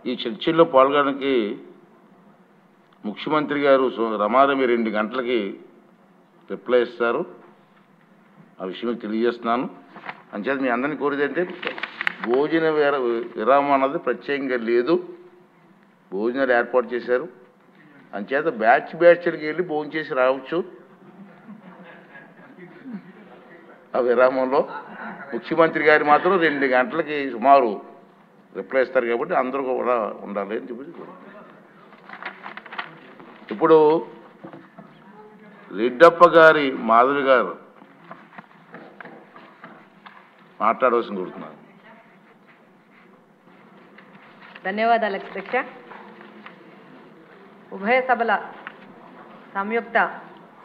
ఈ చర్చల్లో పాల్గొనడానికి ముఖ్యమంత్రి గారు రమారమి 2 గంటలకి రిప్లై ఇస్తారు. ఆ విషయం తెలియజేస్తున్నాను. అంచేత మీ అందరినీ కోరేది అంటే భోజన విరామం అన్నది ప్రత్యేకంగా లేదు. భోజనాలు ఏర్పాటు చేశారు. అంచేత బ్యాచ్లకి వెళ్ళి భోజనం చేసి రావచ్చు. ఆ విరామంలో ముఖ్యమంత్రి గారు మాత్రం 2 గంటలకి సుమారు రిప్లై ఇస్తారు కాబట్టి అందరూ కూడా ఉండాలి అని చెప్పి ఇప్పుడు రెడ్డప్ప గారి మాధవి గారు మాట్లాడవలసిన కోరుతున్నాను. ధన్యవాదాలు అధ్యక్ష. ఉభయ సభల సంయుక్త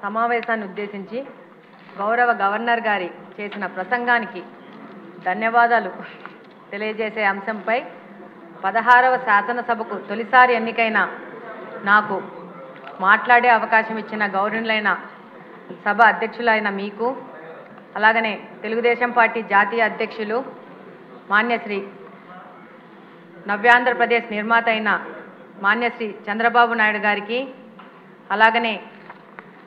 సమావేశాన్ని ఉద్దేశించి గౌరవ గవర్నర్ గారి చేసిన ప్రసంగానికి ధన్యవాదాలు తెలియజేసే అంశంపై 16వ శాసనసభకు తొలిసారి ఎన్నికైన నాకు మాట్లాడే అవకాశం ఇచ్చిన గౌరవులైన సభ అధ్యక్షులైన మీకు, అలాగనే తెలుగుదేశం పార్టీ జాతీయ అధ్యక్షులు మాన్యశ్రీ నవ్యాంధ్రప్రదేశ్ నిర్మాత అయిన మాన్యశ్రీ చంద్రబాబు నాయుడు గారికి, అలాగనే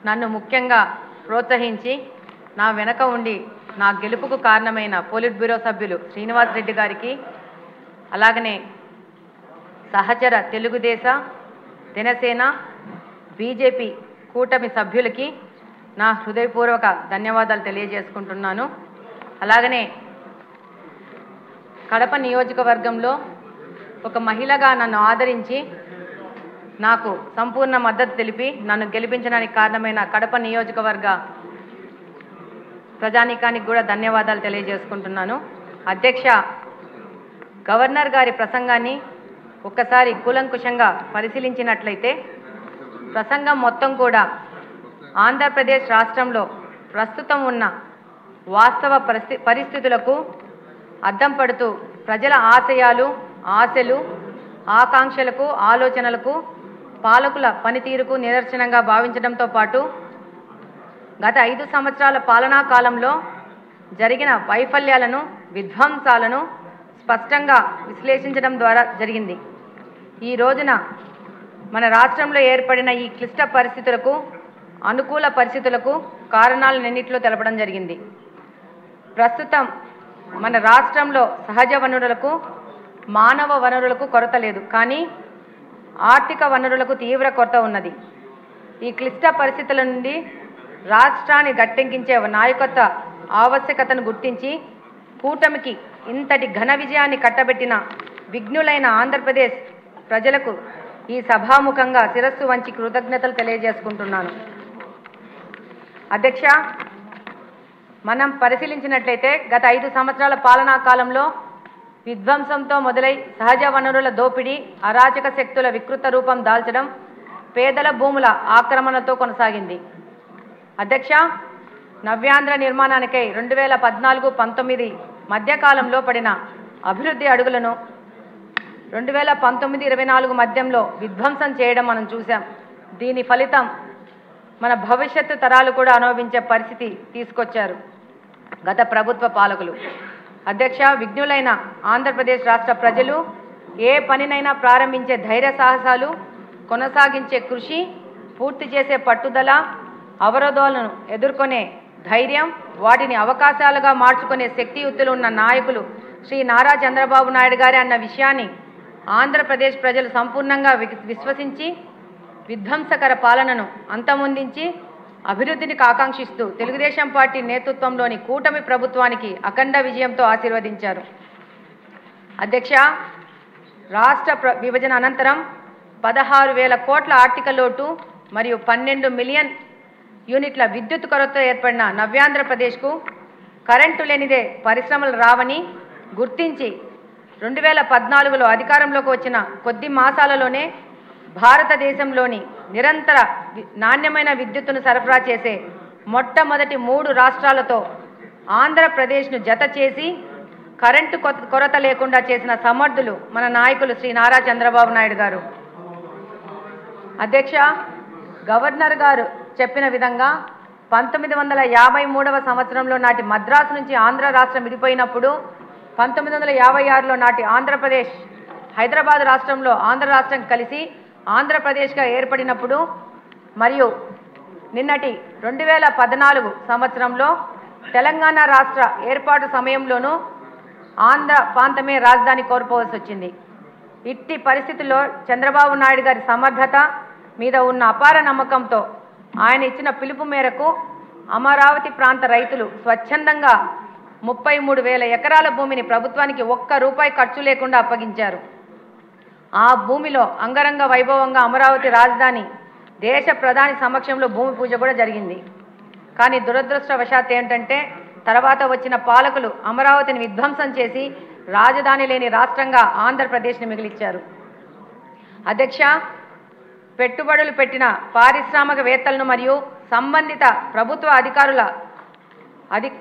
నన్ను ముఖ్యంగా ప్రోత్సహించి నా వెనక ఉండి నా గెలుపుకు కారణమైన పోలిట్ బ్యూరో సభ్యులు శ్రీనివాస్ రెడ్డి గారికి, అలాగనే సహచర తెలుగుదేశ, జనసేన, బీజేపీ కూటమి సభ్యులకి నా హృదయపూర్వక ధన్యవాదాలు తెలియజేసుకుంటున్నాను. అలాగనే కడప నియోజకవర్గంలో ఒక మహిళగా నన్ను ఆదరించి నాకు సంపూర్ణ మద్దతు తెలిపి నన్ను గెలిపించడానికి కారణమైన కడప నియోజకవర్గ ప్రజానీకానికి కూడా ధన్యవాదాలు తెలియజేసుకుంటున్నాను. అధ్యక్ష, గవర్నర్ గారి ప్రసంగాన్ని ఒక్కసారి కూలంకుషంగా పరిశీలించినట్లయితే ప్రసంగం మొత్తం కూడా ఆంధ్రప్రదేశ్ రాష్ట్రంలో ప్రస్తుతం ఉన్న వాస్తవ పరిస్థితులకు అద్దం పడుతూ ప్రజల ఆశయాలు, ఆశలు, ఆకాంక్షలకు, ఆలోచనలకు, పాలకుల పనితీరుకు నిదర్శనంగా భావించడంతో పాటు గత 5 సంవత్సరాల పాలనా కాలంలో జరిగిన వైఫల్యాలను, విధ్వంసాలను స్పష్టంగా విశ్లేషించడం ద్వారా జరిగింది. ఈ రోజున మన రాష్ట్రంలో ఏర్పడిన ఈ క్లిష్ట పరిస్థితులకు, అనుకూల పరిస్థితులకు కారణాలన్నింటిలో తెలపడం జరిగింది. ప్రస్తుతం మన రాష్ట్రంలో సహజ వనరులకు, మానవ వనరులకు కొరత లేదు, కానీ ఆర్థిక వనరులకు తీవ్ర కొరత ఉన్నది. ఈ క్లిష్ట పరిస్థితుల నుండి రాష్ట్రాన్ని గట్టెక్కించే నాయకత్వ ఆవశ్యకతను గుర్తించి కూటమికి ఇంతటి ఘన విజయాన్ని కట్టబెట్టిన విఘ్నులైన ఆంధ్రప్రదేశ్ ప్రజలకు ఈ సభాముఖంగా శిరస్సు వంచి కృతజ్ఞతలు తెలియజేసుకుంటున్నాను. అధ్యక్ష, మనం పరిశీలించినట్లయితే గత 5 సంవత్సరాల పాలనా కాలంలో విధ్వంసంతో మొదలై సహజ వనరుల దోపిడీ, అరాచక శక్తుల వికృత రూపం దాల్చడం, పేదల భూముల ఆక్రమణతో కొనసాగింది. అధ్యక్ష, నవ్యాంధ్ర నిర్మాణానికై 2014-19 మధ్యకాలంలో పడిన అభివృద్ధి అడుగులను 2019-24 మధ్యంలో విధ్వంసం చేయడం మనం చూసాం. దీని ఫలితం మన భవిష్యత్తు తరాలు కూడా అనుభవించే పరిస్థితి తీసుకొచ్చారు గత ప్రభుత్వ పాలకులు. అధ్యక్ష, విఘ్నులైన ఆంధ్రప్రదేశ్ రాష్ట్ర ప్రజలు ఏ పనినైనా ప్రారంభించే ధైర్య సాహసాలు, కొనసాగించే కృషి, పూర్తి చేసే పట్టుదల, అవరోధాలను ఎదుర్కొనే ధైర్యం, వాటిని అవకాశాలుగా మార్చుకునే శక్తియుక్తులు ఉన్న నాయకులు శ్రీ నారా చంద్రబాబు నాయుడు గారే అన్న విషయాన్ని ఆంధ్రప్రదేశ్ ప్రజలు సంపూర్ణంగా విశ్వసించి విధ్వంసకర పాలనను అంతమొందించి అభివృద్ధిని ఆకాంక్షిస్తూ తెలుగుదేశం పార్టీ నేతృత్వంలోని కూటమి ప్రభుత్వానికి అఖండ విజయంతో ఆశీర్వదించారు. అధ్యక్ష, రాష్ట్ర విభజన అనంతరం 16,000 కోట్ల ఆర్థిక లోటు మరియు 12 మిలియన్ యూనిట్ల విద్యుత్ కొరత ఏర్పడిన నవ్యాంధ్రప్రదేశ్కు కరెంటు లేనిదే పరిశ్రమలు రావని గుర్తించి 2014లో అధికారంలోకి వచ్చిన కొద్ది మాసాలలోనే భారతదేశంలోని నిరంతర నాణ్యమైన విద్యుత్తును సరఫరా చేసే మొట్టమొదటి 3 రాష్ట్రాలతో ఆంధ్రప్రదేశ్ను జత చేసి కరెంటు కొరత లేకుండా చేసిన సమర్థులు మన నాయకులు శ్రీ నారా చంద్రబాబు నాయుడు గారు. అధ్యక్ష, గవర్నర్ గారు చెప్పిన విధంగా 1953వ సంవత్సరంలో నాటి మద్రాసు నుంచి ఆంధ్ర రాష్ట్రం విడిపోయినప్పుడు 1956లో నాటి ఆంధ్రప్రదేశ్ హైదరాబాద్ రాష్ట్రంలో ఆంధ్ర రాష్ట్రం కలిసి ఆంధ్రప్రదేశ్గా ఏర్పడినప్పుడు మరియు నిన్నటి 2014 సంవత్సరంలో తెలంగాణ రాష్ట్ర ఏర్పాటు సమయంలోనూ ఆంధ్ర ప్రాంతమే రాజధాని కోల్పోవలసి వచ్చింది. ఇట్టి పరిస్థితుల్లో చంద్రబాబు నాయుడు గారి సమర్థత మీద ఉన్న అపార నమ్మకంతో ఆయన ఇచ్చిన పిలుపు మేరకు అమరావతి ప్రాంత రైతులు స్వచ్ఛందంగా 33,000 ఎకరాల భూమిని ప్రభుత్వానికి ₹1 ఖర్చు లేకుండా అప్పగించారు. ఆ భూమిలో అంగరంగ వైభవంగా అమరావతి రాజధాని దేశ ప్రధాని సమక్షంలో భూమి పూజ కూడా జరిగింది. కానీ దురదృష్టవశాత్తు ఏంటంటే తర్వాత వచ్చిన పాలకులు అమరావతిని విధ్వంసం చేసి రాజధాని లేని రాష్ట్రంగా ఆంధ్రప్రదేశ్ని మిగిలిచ్చారు. అధ్యక్ష, పెట్టుబడులు పెట్టిన పారిశ్రామికవేత్తలను మరియు సంబంధిత ప్రభుత్వ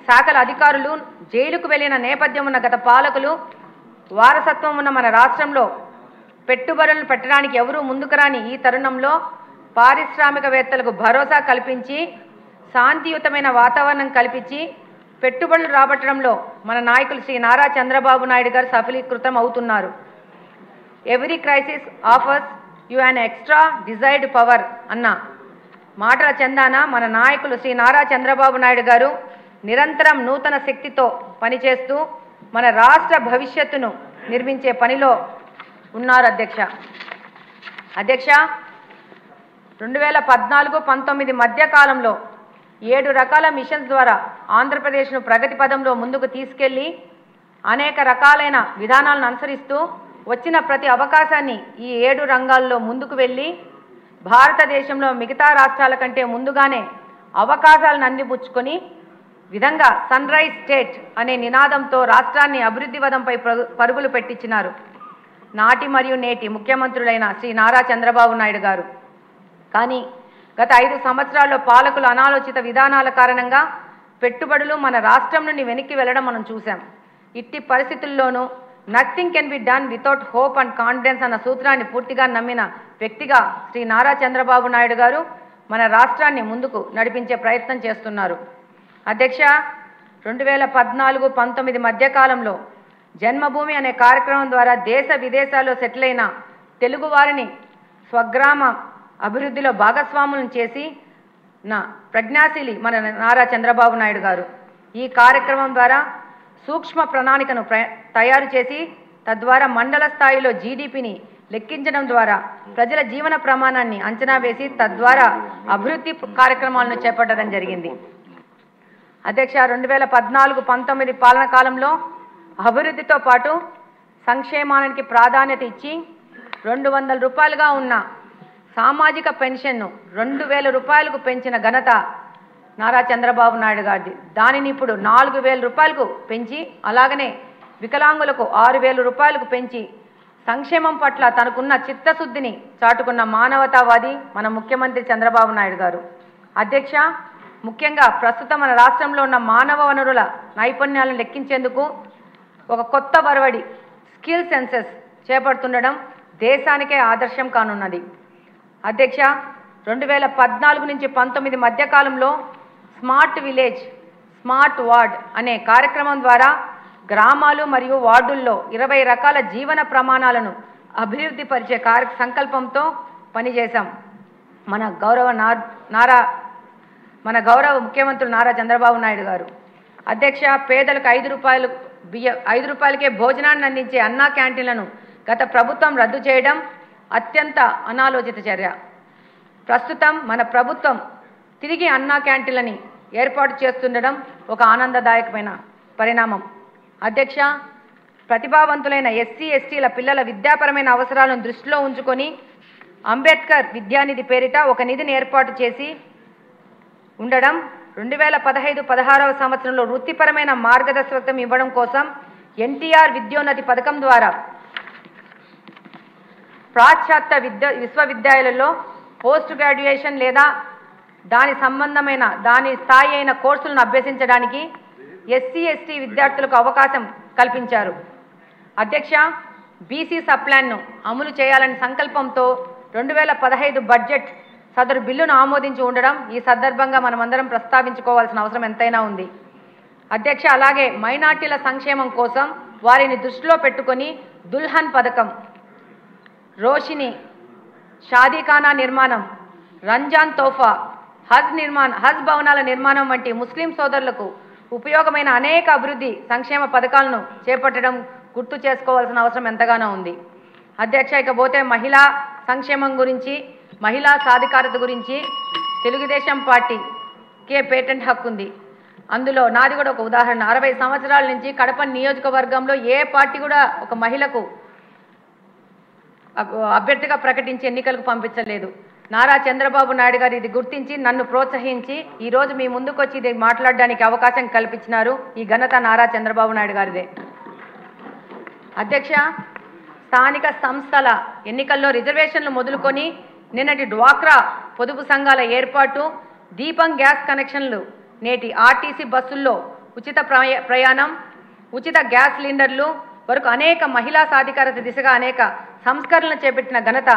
శాఖల అధికారులు జైలుకు వెళ్లిన నేపథ్యం ఉన్న గత పాలకులు వారసత్వం ఉన్న మన రాష్ట్రంలో పెట్టుబడులను పెట్టడానికి ఎవరూ ముందుకు రాని ఈ తరుణంలో పారిశ్రామికవేత్తలకు భరోసా కల్పించి శాంతియుతమైన వాతావరణం కల్పించి పెట్టుబడులు రాబట్టడంలో మన నాయకులు శ్రీ నారా చంద్రబాబు నాయుడు గారు సఫలీకృతం అవుతున్నారు. Every crisis offers you an extra desired power అన్న మాటల చందాన మన నాయకులు శ్రీ నారా చంద్రబాబు నాయుడు గారు నిరంతరం నూతన శక్తితో పనిచేస్తూ మన రాష్ట్ర భవిష్యత్తును నిర్మించే పనిలో ఉన్నారు. అధ్యక్ష 2014-19 మధ్య కాలంలో 7 రకాల మిషన్స్ ద్వారా ఆంధ్రప్రదేశ్ను ప్రగతి పదంలో ముందుకు తీసుకెళ్లి అనేక రకాలైన విధానాలను అనుసరిస్తూ వచ్చిన ప్రతి అవకాశాన్ని ఈ 7 రంగాల్లో ముందుకు వెళ్ళి భారతదేశంలో మిగతా రాష్ట్రాల కంటే ముందుగానే అవకాశాలను అందిపుచ్చుకొని విధంగా సన్ రైజ్ స్టేట్ అనే నినాదంతో రాష్ట్రాన్ని అభివృద్ధి పదంపై పరుగులు పెట్టించినారు నాటి మరియు నేటి ముఖ్యమంత్రులైన శ్రీ నారా చంద్రబాబు నాయుడు గారు. కానీ గత 5 సంవత్సరాల్లో పాలకుల అనాలోచిత విధానాల కారణంగా పెట్టుబడులు మన రాష్ట్రం నుండి వెనక్కి వెళ్లడం మనం చూసాం. ఇట్టి పరిస్థితుల్లోనూ nothing can be done without hope and confidence అన్న సూత్రాన్ని పూర్తిగా నమ్మిన వ్యక్తిగా శ్రీ నారా చంద్రబాబు నాయుడు గారు మన రాష్ట్రాన్ని ముందుకు నడిపించే ప్రయత్నం చేస్తున్నారు. అధ్యక్ష, 2014-19 మధ్యకాలంలో జన్మభూమి అనే కార్యక్రమం ద్వారా దేశ విదేశాల్లో సెటిల్ అయిన తెలుగు వారిని స్వగ్రామ అభివృద్ధిలో భాగస్వాములను చేసి నా ప్రజ్ఞాశీలి మన నారా చంద్రబాబు నాయుడు గారు ఈ కార్యక్రమం ద్వారా సూక్ష్మ ప్రణాళికను తయారు చేసి తద్వారా మండల స్థాయిలో జీడీపీని లెక్కించడం ద్వారా ప్రజల జీవన ప్రమాణాన్ని అంచనా వేసి తద్వారా అభివృద్ధి కార్యక్రమాలను చేపట్టడం జరిగింది. అధ్యక్ష, 2014-19 పాలన కాలంలో అభివృద్ధితో పాటు సంక్షేమానికి ప్రాధాన్యత ఇచ్చి ₹200గా ఉన్న సామాజిక పెన్షన్ను ₹2,000కు పెంచిన ఘనత నారా చంద్రబాబు నాయుడు గారిది. దానిని ఇప్పుడు ₹4,000కు పెంచి అలాగనే వికలాంగులకు ₹6,000కు పెంచి సంక్షేమం పట్ల తనకున్న చిత్తశుద్ధిని చాటుకున్న మానవతావాది మన ముఖ్యమంత్రి చంద్రబాబు నాయుడు గారు. అధ్యక్ష, ముఖ్యంగా ప్రస్తుతం మన రాష్ట్రంలో ఉన్న మానవ వనరుల నైపుణ్యాలను లెక్కించేందుకు ఒక కొత్త వరవడి స్కిల్ సెన్సెస్ చేపడుతుండడం దేశానికే ఆదర్శం కానున్నది. అధ్యక్ష, 2014-19 మధ్యకాలంలో స్మార్ట్ విలేజ్ స్మార్ట్ వార్డ్ అనే కార్యక్రమం ద్వారా గ్రామాలు మరియు వార్డుల్లో 20 రకాల జీవన ప్రమాణాలను అభివృద్ధి పరిచే సంకల్పంతో పనిచేశాం. మన గౌరవ ముఖ్యమంత్రి నారా చంద్రబాబు నాయుడు గారు. అధ్యక్ష, పేదలకు ₹5కే భోజనాన్ని అందించే అన్నా క్యాంటీన్లను గత ప్రభుత్వం రద్దు చేయడం అత్యంత అనాలోచిత చర్య. ప్రస్తుతం మన ప్రభుత్వం తిరిగి అన్నా క్యాంటీన్లని ఏర్పాటు చేస్తుండడం ఒక ఆనందదాయకమైన పరిణామం. అధ్యక్ష, ప్రతిభావంతులైన ఎస్సీ ఎస్టీల పిల్లల విద్యాపరమైన అవసరాలను దృష్టిలో ఉంచుకొని అంబేద్కర్ విద్యానిధి పేరిట ఒక నిధిని ఏర్పాటు చేసి ఉండడం 2015-16 సంవత్సరంలో వృత్తిపరమైన మార్గదర్శకత్వం ఇవ్వడం కోసం ఎన్టీఆర్ విద్యోన్నతి పథకం ద్వారా పాశ్చాత్య విశ్వవిద్యాలయాలలో పోస్ట్ గ్రాడ్యుయేషన్ లేదా దాని స్థాయి అయిన కోర్సులను అభ్యసించడానికి ఎస్సీ ఎస్టీ విద్యార్థులకు అవకాశం కల్పించారు. అధ్యక్ష, బీసీ సప్లాన్ను అమలు చేయాలని సంకల్పంతో 2015 బడ్జెట్ సదరు బిల్లును ఆమోదించి ఉండడం ఈ సందర్భంగా మనమందరం ప్రస్తావించుకోవాల్సిన అవసరం ఎంతైనా ఉంది. అధ్యక్ష, అలాగే మైనార్టీల సంక్షేమం కోసం వారిని దృష్టిలో పెట్టుకొని దుల్హన్ పథకం రోషిని, షాదీఖానా నిర్మాణం, రంజాన్ తోఫా, హజ్ భవనాల నిర్మాణం వంటి ముస్లిం సోదరులకు ఉపయోగమైన అనేక అభివృద్ధి సంక్షేమ పథకాలను చేపట్టడం గుర్తు చేసుకోవాల్సిన అవసరం ఎంతగానో ఉంది. అధ్యక్ష, ఇకపోతే మహిళా సంక్షేమం గురించి, మహిళా సాధికారత గురించి తెలుగుదేశం పార్టీకే పేటెంట్ హక్కు ఉంది. అందులో నాది కూడా ఒక ఉదాహరణ. 60 సంవత్సరాల నుంచి కడప నియోజకవర్గంలో ఏ పార్టీ కూడా ఒక మహిళకు అభ్యర్థిగా ప్రకటించి ఎన్నికలకు పంపించలేదు. నారా చంద్రబాబు నాయుడు గారు ఇది గుర్తించి నన్ను ప్రోత్సహించి ఈరోజు మీ ముందుకు వచ్చి ఇది మాట్లాడడానికి అవకాశం కల్పించినారు. ఈ ఘనత నారా చంద్రబాబు నాయుడు గారిదే. అధ్యక్ష, స్థానిక సంస్థల ఎన్నికల్లో రిజర్వేషన్లు మొదలుకొని నిన్నటి డ్వాక్రా పొదుపు సంఘాల ఏర్పాటు, దీపం గ్యాస్ కనెక్షన్లు, నేటి ఆర్టీసీ బస్సుల్లో ఉచిత ప్రయాణం, ఉచిత గ్యాస్ సిలిండర్లు వరకు అనేక మహిళా సాధికారత దిశగా అనేక సంస్కరణలు చేపట్టిన ఘనత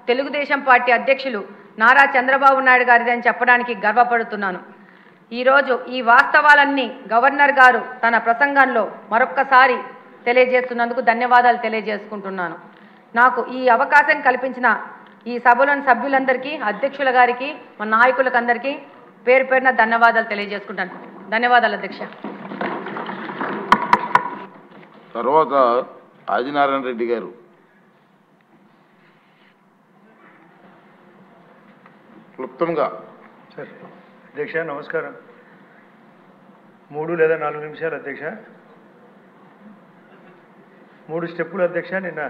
తెలుగుదేశం పార్టీ అధ్యక్షులు నారా చంద్రబాబు నాయుడు గారిదని చెప్పడానికి గర్వపడుతున్నాను. ఈరోజు ఈ వాస్తవాలన్నీ గవర్నర్ గారు తన ప్రసంగంలో మరొక్కసారి తెలియజేస్తున్నందుకు ధన్యవాదాలు తెలియజేసుకుంటున్నాను. నాకు ఈ అవకాశం కల్పించిన ఈ సభలోని సభ్యులందరికీ, అధ్యక్షుల గారికి, మన నాయకులకు అందరికీ పేరు పేరున ధన్యవాదాలు తెలియజేసుకుంటాను. ధన్యవాదాలు అధ్యక్ష. తర్వాత ఆదినారాయణ రెడ్డి గారు. క్లుప్తంగా. సార్ అధ్యక్ష నమస్కారం. 3 లేదా 4 నిమిషాలు అధ్యక్ష. 3 స్టెప్పులు అధ్యక్ష. నిన్న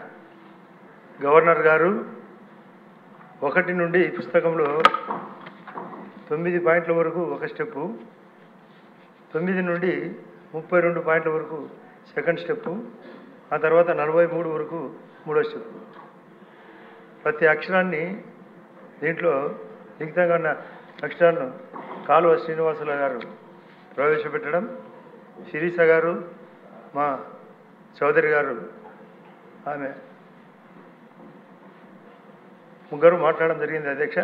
గవర్నర్ గారు 1 నుండి ఈ పుస్తకంలో 9 పాయింట్ల వరకు ఒక స్టెప్పు, 9 నుండి 32 పాయింట్ల వరకు సెకండ్ స్టెప్పు, ఆ తర్వాత 43 వరకు మూడో స్టెప్పు. ప్రతి అక్షరాన్ని దీంట్లో లిఖితంగా ఉన్న అక్షరాలను కాలువ శ్రీనివాసుల గారు ప్రవేశపెట్టడం, శిరీష గారు, మా చౌదరి గారు, ఆమె ముగ్గురు మాట్లాడడం జరిగింది అధ్యక్ష.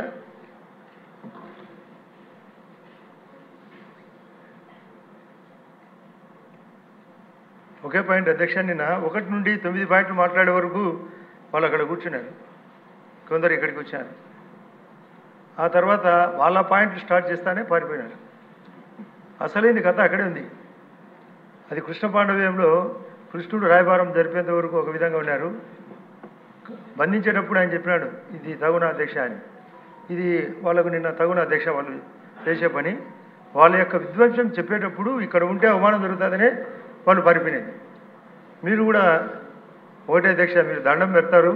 ఒకే పాయింట్ అధ్యక్ష. నిన్న 1 నుండి 9 పాయింట్లు మాట్లాడే వరకు వాళ్ళు అక్కడ కూర్చున్నారు, కొందరు ఇక్కడికి వచ్చారు. ఆ తర్వాత వాళ్ళ పాయింట్లు స్టార్ట్ చేస్తానే పారిపోయినారు. అసలైంది కథ అక్కడే ఉంది. అది కృష్ణ పాండవ్యంలో కృష్ణుడు రాయబారం జరిపేంత వరకు ఒక విధంగా ఉన్నారు. బంధించేటప్పుడు ఆయన చెప్పినాడు ఇది తగున అధ్యక్ష అని. ఇది వాళ్ళకు నిన్న తగున అధ్యక్ష వాళ్ళు చేసే పని. వాళ్ళ యొక్క విధ్వంసం చెప్పేటప్పుడు ఇక్కడ ఉంటే అవమానం జరుగుతుందనే వాళ్ళు పారిపోయినది. మీరు కూడా ఒకటే అధ్యక్ష, మీరు దండం పెడతారు,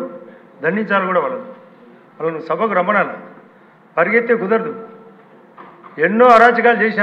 దండించాలి కూడా వాళ్ళను సభకు రమ్మనాలి. పరిగెత్తే కుదరదు. ఎన్నో అరాచకాలు చేశారు.